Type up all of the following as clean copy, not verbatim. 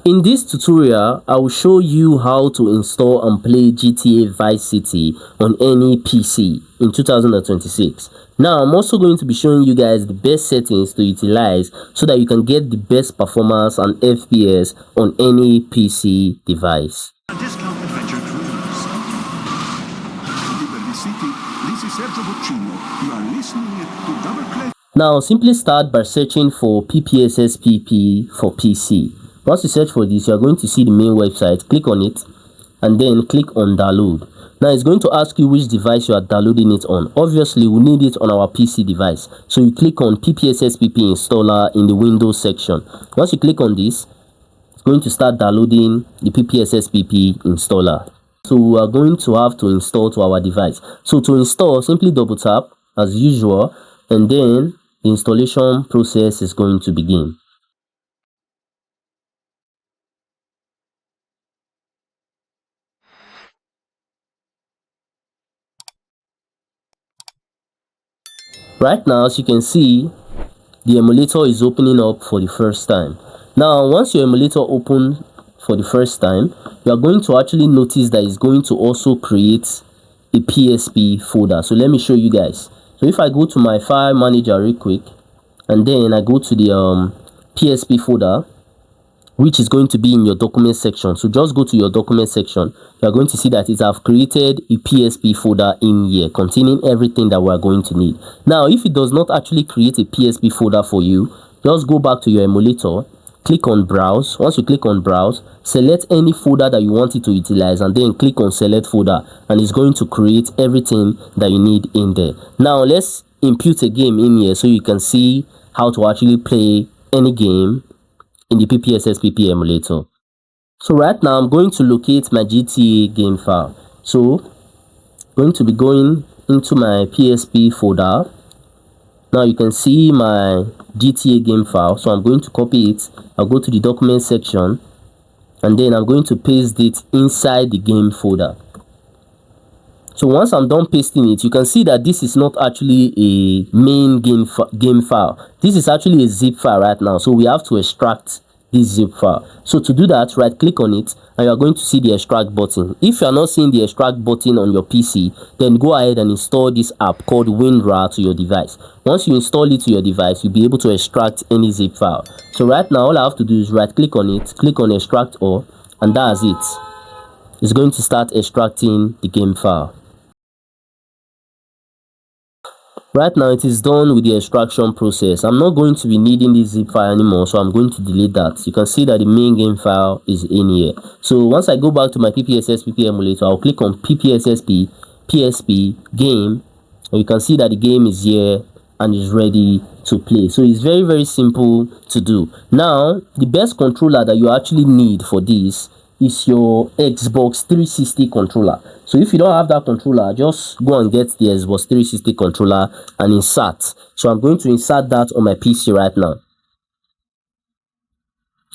In this tutorial, I will show you how to install and play GTA Vice City on any PC in 2026. Now, I'm also going to be showing you guys the best settings to utilize so that you can get the best performance and FPS on any PC device. Now, simply start by searching for PPSSPP for PC. Once you search for this, you are going to see the main website. Click on it and then click on download. Now it's going to ask you which device you are downloading it on. Obviously, we need it on our PC device, so you click on PPSSPP installer in the Windows section. Once you click on this, it's going to start downloading the PPSSPP installer. So we are going to have to install to our device. So to install, simply double tap as usual, and then the installation process is going to begin. Right now, as you can see, the emulator is opening up for the first time. Now, once your emulator opens for the first time, you are going to actually notice that it's going to also create a PSP folder. So let me show you guys. So if I go to my file manager real quick, and then I go to the PSP folder, which is going to be in your document section. So just go to your document section. You are going to see that it have created a PSP folder in here containing everything that we are going to need. Now, if it does not actually create a PSP folder for you, just go back to your emulator, click on browse. Once you click on browse, select any folder that you want it to utilize, and then click on select folder, and it's going to create everything that you need in there. Now let's impute a game in here so you can see how to actually play any game in the PPSSPP emulator. So right now I'm going to locate my GTA game file. So I'm going to be going into my PSP folder. Now you can see my GTA game file. So I'm going to copy it. I'll go to the document section, and then I'm going to paste it inside the game folder. So once I'm done pasting it, you can see that this is not actually a main game file. This is actually a zip file right now. So we have to extract this zip file. So to do that, right click on it, and you are going to see the extract button. If you are not seeing the extract button on your PC, then go ahead and install this app called WinRAR to your device. Once you install it to your device, you'll be able to extract any zip file. So right now, all I have to do is right click on it, click on extract all, and that's it. It's going to start extracting the game file. Right now it is done with the extraction process. I'm not going to be needing this zip file anymore, so I'm going to delete that. You can see that the main game file is in here. So once I go back to my PPSSPP emulator, I'll click on PPSSP PSP game, and you can see that the game is here and is ready to play. So it's very simple to do. Now the best controller that you actually need for this is your Xbox 360 controller. So if you don't have that controller, just go and get the Xbox 360 controller and insert. So I'm going to insert that on my PC right now.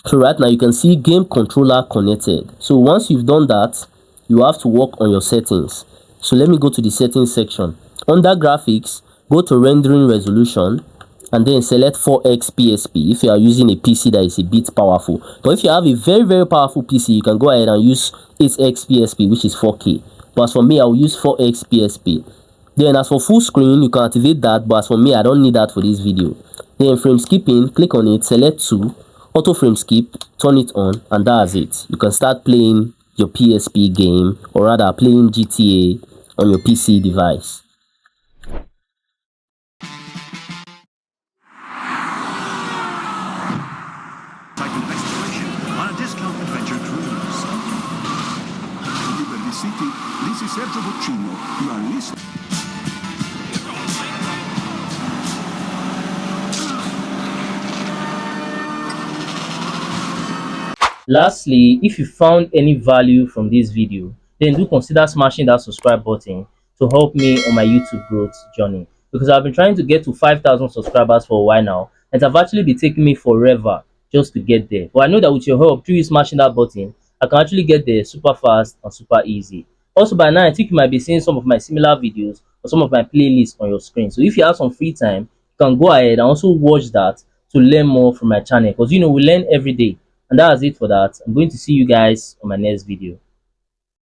So right now you can see game controller connected. So once you've done that, you have to work on your settings. So let me go to the settings section. Under graphics, go to rendering resolution, and then select 4x PSP if you are using a PC that is a bit powerful. But if you have a very powerful PC, you can go ahead and use 8x PSP, which is 4K. But as for me, I will use 4x PSP. Then as for full screen, you can activate that, but as for me, I don't need that for this video. Then frame skipping, click on it, select 2, auto frame skip, turn it on, and that's it. You can start playing your PSP game, or rather playing GTA on your PC device. Lastly, if you found any value from this video, then do consider smashing that subscribe button to help me on my YouTube growth journey, because I've been trying to get to 5,000 subscribers for a while now, and it's actually been taking me forever just to get there. But I know that with your help, through you smashing that button, I can actually get there super fast and super easy. Also, by now I think you might be seeing some of my similar videos or some of my playlists on your screen. So if you have some free time, you can go ahead and also watch that to learn more from my channel, because we learn every day. And that's it for that. I'm going to see you guys on my next video.